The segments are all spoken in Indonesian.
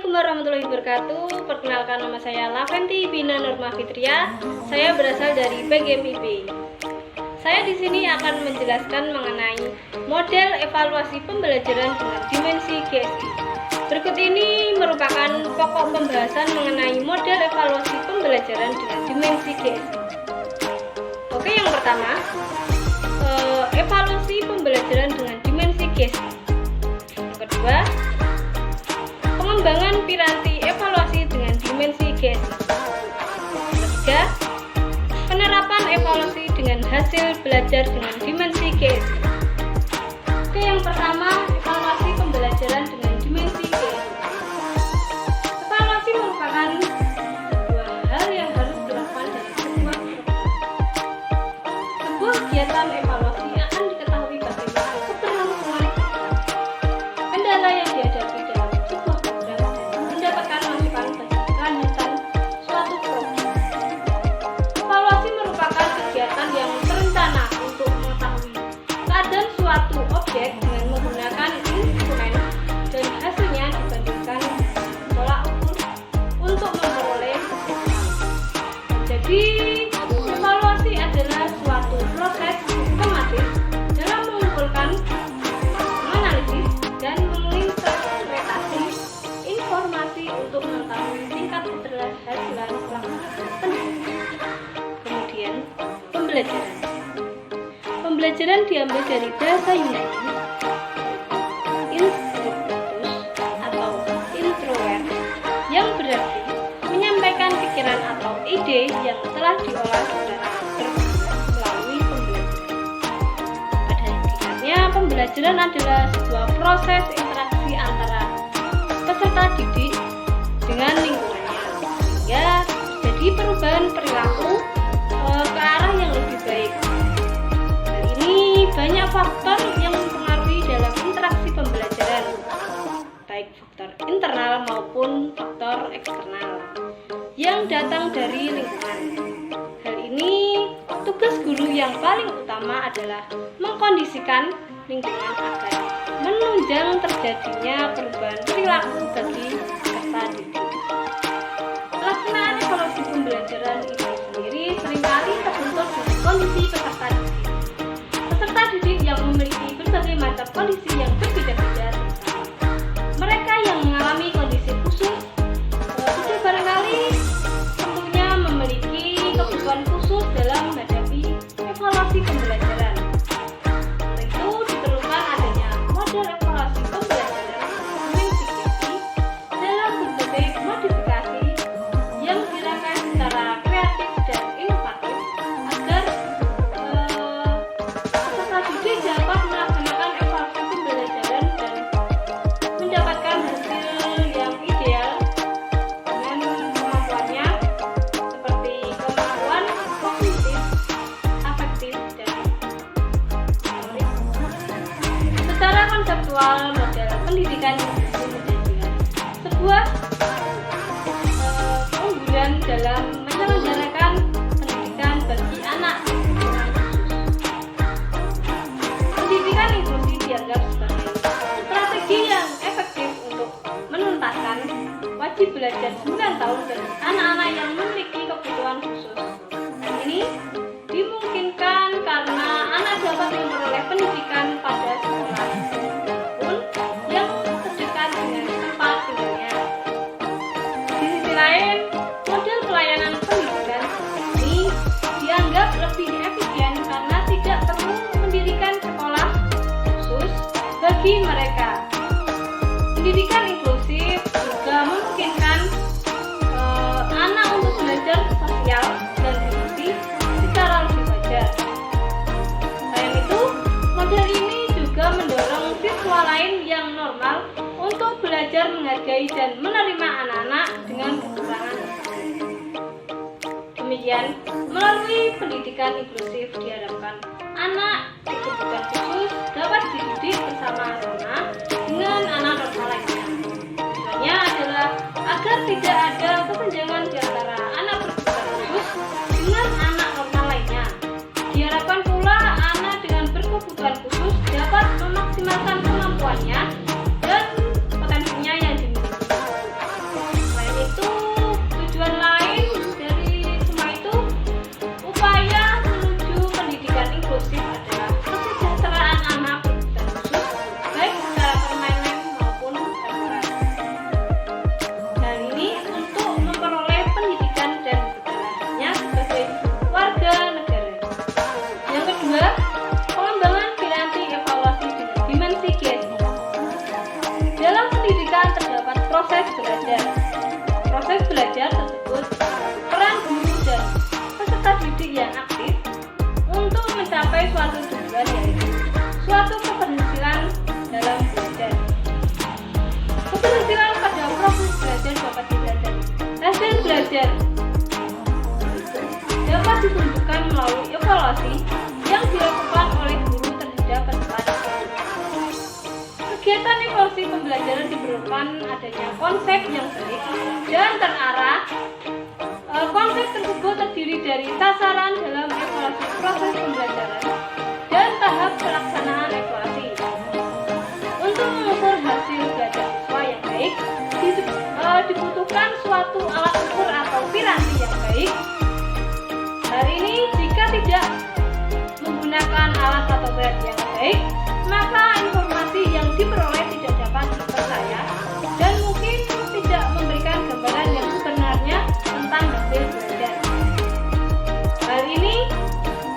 Assalamualaikum warahmatullahi wabarakatuh. Perkenalkan, nama saya Laventi Bina Nurma Fitria. Saya berasal dari PGMIB. Saya di sini akan menjelaskan mengenai model evaluasi pembelajaran dengan dimensi GSI. Berikut ini merupakan pokok pembahasan mengenai model evaluasi pembelajaran dengan dimensi GSI. Oke, yang pertama, evaluasi pembelajaran dengan dimensi GSI. Yang kedua, pengembangan piranti evaluasi dengan dimensi GSI. Ketiga, penerapan evaluasi dengan hasil belajar dengan dimensi GSI. Oke, yang pertama, evaluasi pembelajaran dengan dimensi GSI. Evaluasi merupakan dua hal yang harus dilakukan dalam sebuah program. Sebuah kegiatan evaluasi akan diketahui bagaimana keberlangsungan kendala yang dihadapi dalam sebuah program dan mendapatkan masukan bagi kelanjutan suatu program. Evaluasi merupakan kegiatan yang terencana untuk mengetahui keadaan suatu objek dengan menggunakan instrumen dan hasilnya dibandingkan tolak ukur untuk memperoleh hasil. Jadi, evaluasi adalah suatu proses sistematis dalam mengumpulkan, menganalisis, dan menginterpretasi informasi untuk mengetahui tingkat keberhasilan pelaksanaan pendidikan. Kemudian, pembelajaran. Pembelajaran diambil dari bahasa Yunani instructus atau introvert, yang berarti menyampaikan pikiran atau ide yang telah diolah secara terbuka melalui pembelajaran. Pada intinya, pembelajaran adalah sebuah proses interaksi antara peserta didik dengan lingkungannya, sehingga terjadi perubahan perilaku ke arah yang lebih baik. Hal ini banyak faktor yang mempengaruhi dalam interaksi pembelajaran, baik faktor internal maupun faktor eksternal yang datang dari lingkungan. Hal ini, tugas guru yang paling utama adalah mengkondisikan lingkungan agar menunjang terjadinya perubahan perilaku bagi peserta didik. Pelaksanaan evaluasi pembelajaran itu sendiri seringkali terbentuk dari kondisi peserta didik. Peserta didik yang memiliki berbagai macam kondisi yang berbeda-beda, mereka yang mengalami kondisi khusus sudah barangkali tentunya memiliki kebutuhan khusus dalam menghadapi evaluasi pembelajaran. Untuk itu diperlukan adanya model evaluasi pembelajaran dimensi GSI dalam berbagai modifikasi yang dirancang secara kreatif dan inovatif agar peserta didik dapat melaksanakan evaluasi pembelajaran dan mendapatkan hasil yang ideal dengan kemampuannya seperti kemampuan kognitif, afektif, dan motorik. Secara konseptual, model pendidikan inklusi menjadikan sebuah keunggulan dalam menyelenggarakan pendidikan bagi anak dengan khusus. Pendidikan inklusi dianggap sebagai strategi yang efektif untuk menuntaskan wajib belajar 9 tahun bagi anak-anak yang memiliki kebutuhan khusus. Hal ini dimungkinkan karena anak dapat memperoleh pendidikan pada sekolah pun yang terdekat dengan tempat tinggalnya. Di sisi lain, model pelayanan pendidikan ini dianggap lebih efisien karena tidak perlu mendirikan sekolah khusus bagi mereka. Pendidikan inklusif juga memungkinkan anak untuk belajar sosial dan diskusi secara lebih wajar. Selain itu, model ini juga mendorong siswa lain yang normal untuk belajar menghargai dan menerima anak-anak dengan kekurangan. Demikian, melalui pendidikan inklusif diharapkan anak berkebutuhan khusus dapat dididik bersama-sama dengan anak normal lainnya. Tujuannya adalah agar tidak ada kesenjangan di antara anak berkebutuhan khusus dengan anak normal lainnya. Diharapkan pula anak dengan berkebutuhan khusus dapat memaksimalkan kemampuannya dan potensinya yang dimiliki. maka terdapat proses belajar. Proses belajar tersebut peran guru dan peserta didik yang aktif untuk mencapai suatu tujuan, yaitu suatu keberhasilan dalam belajar. Keberhasilan pada proses belajar dapat dilihat. Hasil belajar dapat ditunjukkan melalui evaluasi yang dilakukan oleh guru terhadap peserta. Kegiatan evaluasi pembelajaran diperlukan adanya konsep yang baik dan terarah. Konsep tersebut terdiri dari sasaran dalam evaluasi proses pembelajaran dan tahap pelaksanaan evaluasi. Untuk mengukur hasil belajar siswa yang baik, dibutuhkan suatu alat ukur atau piranti yang baik. Hari ini, jika tidak menggunakan alat atau piranti yang baik, maka informasi yang diperoleh tidak dapat dipercaya dan mungkin tidak memberikan gambaran yang sebenarnya tentang hasil belajar. Hal ini,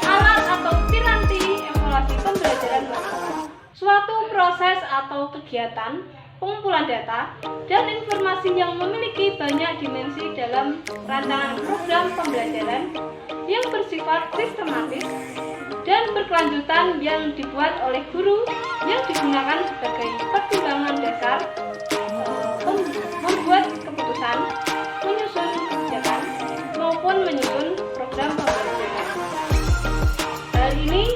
alat atau piranti evaluasi pembelajaran merupakan suatu proses atau kegiatan pengumpulan data dan informasi yang memiliki banyak dimensi dalam rancangan program pembelajaran yang bersifat sistematis dan berkelanjutan yang dibuat oleh guru yang digunakan sebagai pertimbangan dasar membuat keputusan, menyusun kebijakan, maupun menyusun program pembelajaran. Hal ini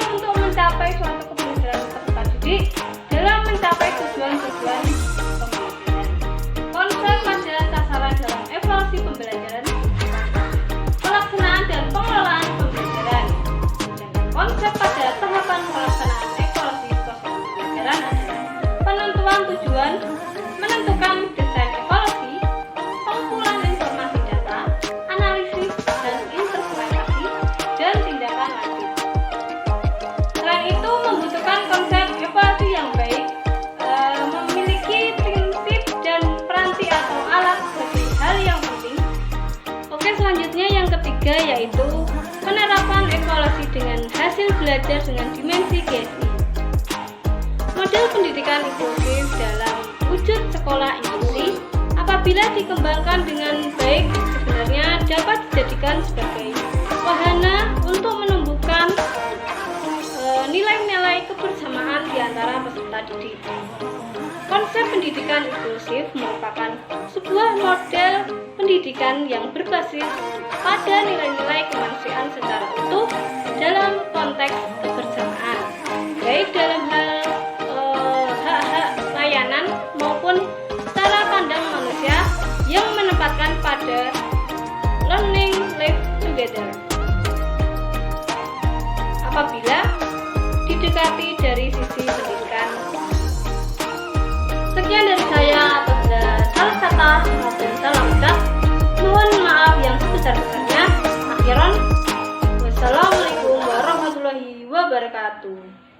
untuk mencapai suatu keberhasilan peserta didik dalam mencapai tujuan-tujuan pembelajaran. Konsep pada sasaran dalam evaluasi pembelajaran, pelaksanaan dan pengelolaan pembelajaran. Konsep pada tahapan pelaksanaan evaluasi proses pembelajaran adalah penentuan tujuan, menentukan desain evaluasi, pengumpulan informasi data, analisis dan interpretasi, dan tindakan lanjut. Selain itu, membutuhkan konsep evaluasi yang baik, memiliki prinsip dan peranti atau alat sebagai hal yang penting. Oke, selanjutnya yang ketiga yaitu penerapan evaluasi dengan hasil belajar dengan dimensi GSI. Model pendidikan inklusif dalam wujud sekolah inklusi apabila dikembangkan dengan baik sebenarnya dapat dijadikan sebagai wahana untuk menumbuhkan nilai-nilai kebersamaan di antara peserta didik. Konsep pendidikan inklusif merupakan sebuah model pendidikan yang berbasis pada nilai-nilai kemanusiaan secara utuh dalam konteks kebersamaan, baik dalam hal hak-hak layanan maupun cara pandang manusia yang menempatkan pada learning live together. Apabila didekati dari sisi pendidikan. Sekian dari saya, apabila salah kata maupun salah ucap, mohon maaf yang sebesar-besarnya. Akhiran, wassalamualaikum warahmatullahi wabarakatuh.